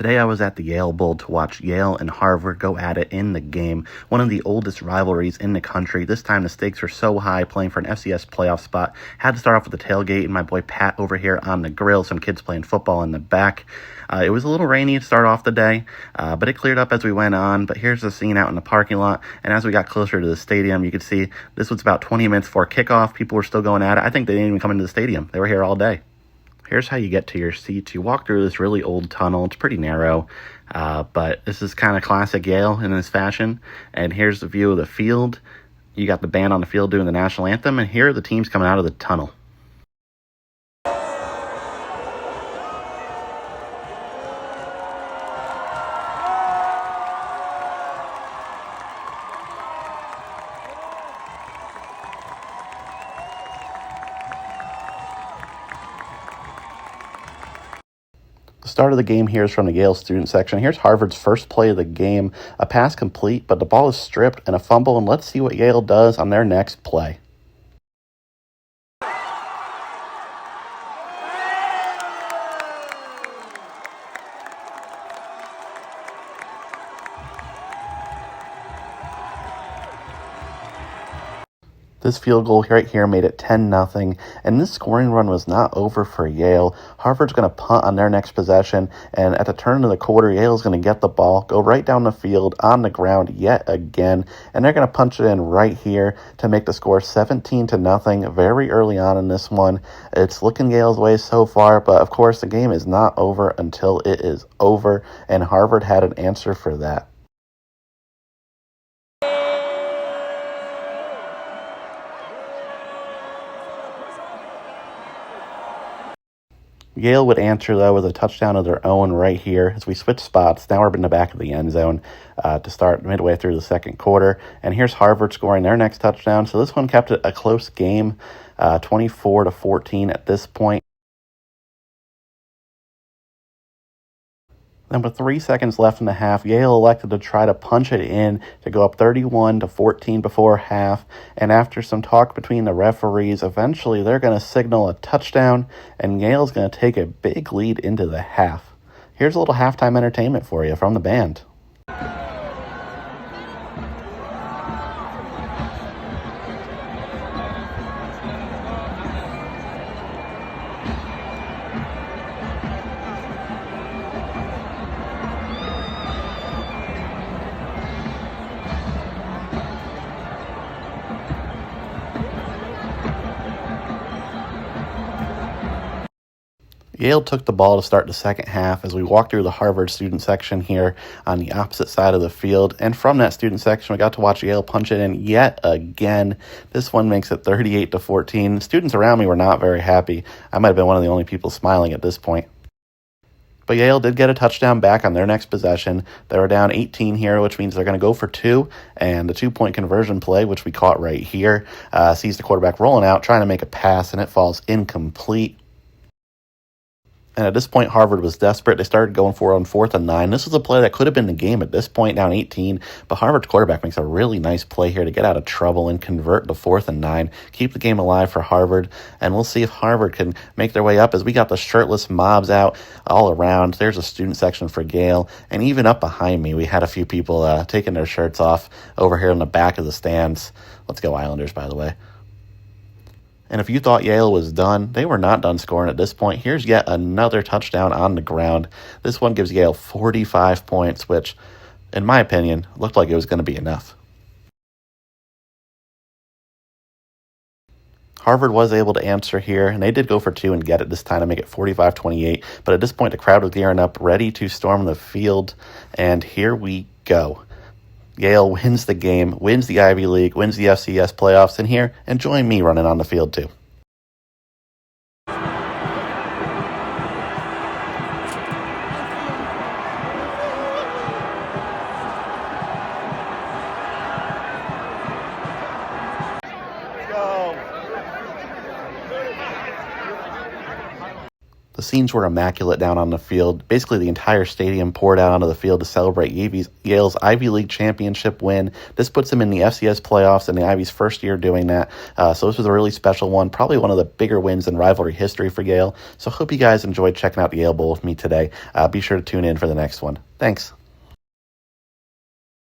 Today I was at the Yale Bowl to watch Yale and Harvard go at it in the game, one of the oldest rivalries in the country. This time the stakes were so high, playing for an FCS playoff spot. Had to start off with the tailgate and my boy Pat over here on the grill, some kids playing football in the back. It was a little rainy to start off the day, but it cleared up as we went on. But here's the scene out in the parking lot, and as we got closer to the stadium, you could see this was about 20 minutes before kickoff. People were still going at it. I think they didn't even come into the stadium. They were here all day. Here's how you get to your seats. You walk through this really old tunnel. It's pretty narrow, but this is kind of classic Yale in this fashion. And here's the view of the field. You got the band on the field doing the national anthem, and here are the teams coming out of the tunnel. The start of the game here is from the Yale student section. Here's Harvard's first play of the game. A pass complete, but the ball is stripped and a fumble, and let's see what Yale does on their next play. This field goal right here made it 10-0, and this scoring run was not over for Yale. Harvard's going to punt on their next possession, and at the turn of the quarter, Yale's going to get the ball, go right down the field on the ground yet again, and they're going to punch it in right here to make the score 17-0 very early on in this one. It's looking Yale's way so far, but of course the game is not over until it is over, and Harvard had an answer for that. Yale would answer, though, with a touchdown of their own right here as we switch spots. Now we're in the back of the end zone to start midway through the second quarter. And here's Harvard scoring their next touchdown. So this one kept it a close game, 24-14 at this point. Then with 3 seconds left in the half, Yale elected to try to punch it in to go up 31-14 before half. And after some talk between the referees, eventually they're going to signal a touchdown, and Yale's going to take a big lead into the half. Here's a little halftime entertainment for you from the band. Yale took the ball to start the second half as we walk through the Harvard student section here on the opposite side of the field. And from that student section, we got to watch Yale punch it in yet again. This one makes it 38-14. Students around me were not very happy. I might have been one of the only people smiling at this point. But Yale did get a touchdown back on their next possession. They were down 18 here, which means they're going to go for two. And the two-point conversion play, which we caught right here, sees the quarterback rolling out, trying to make a pass, and it falls incomplete. And at this point, Harvard was desperate. They started going for it on 4th and 9. This was a play that could have been the game at this point, down 18. But Harvard's quarterback makes a really nice play here to get out of trouble and convert to 4th and 9. Keep the game alive for Harvard. And we'll see if Harvard can make their way up as we got the shirtless mobs out all around. There's a student section for Yale. And even up behind me, we had a few people taking their shirts off over here in the back of the stands. Let's go Islanders, by the way. And if you thought Yale was done, they were not done scoring at this point. Here's yet another touchdown on the ground. This one gives Yale 45 points, which, in my opinion, looked like it was going to be enough. Harvard was able to answer here, and they did go for two and get it this time to make it 45-28. But at this point, the crowd was gearing up, ready to storm the field. And here we go. Yale wins the game, wins the Ivy League, wins the FCS playoffs, and here, and join me running on the field too. The The scenes were immaculate down on the field. Basically, the entire stadium poured out onto the field to celebrate Yale's Ivy League championship win. This puts them in the FCS playoffs and the Ivy's first year doing that. So this was a really special one, probably one of the bigger wins in rivalry history for Yale. So hope you guys enjoyed checking out the Yale Bowl with me today. Be sure to tune in for the next one. Thanks.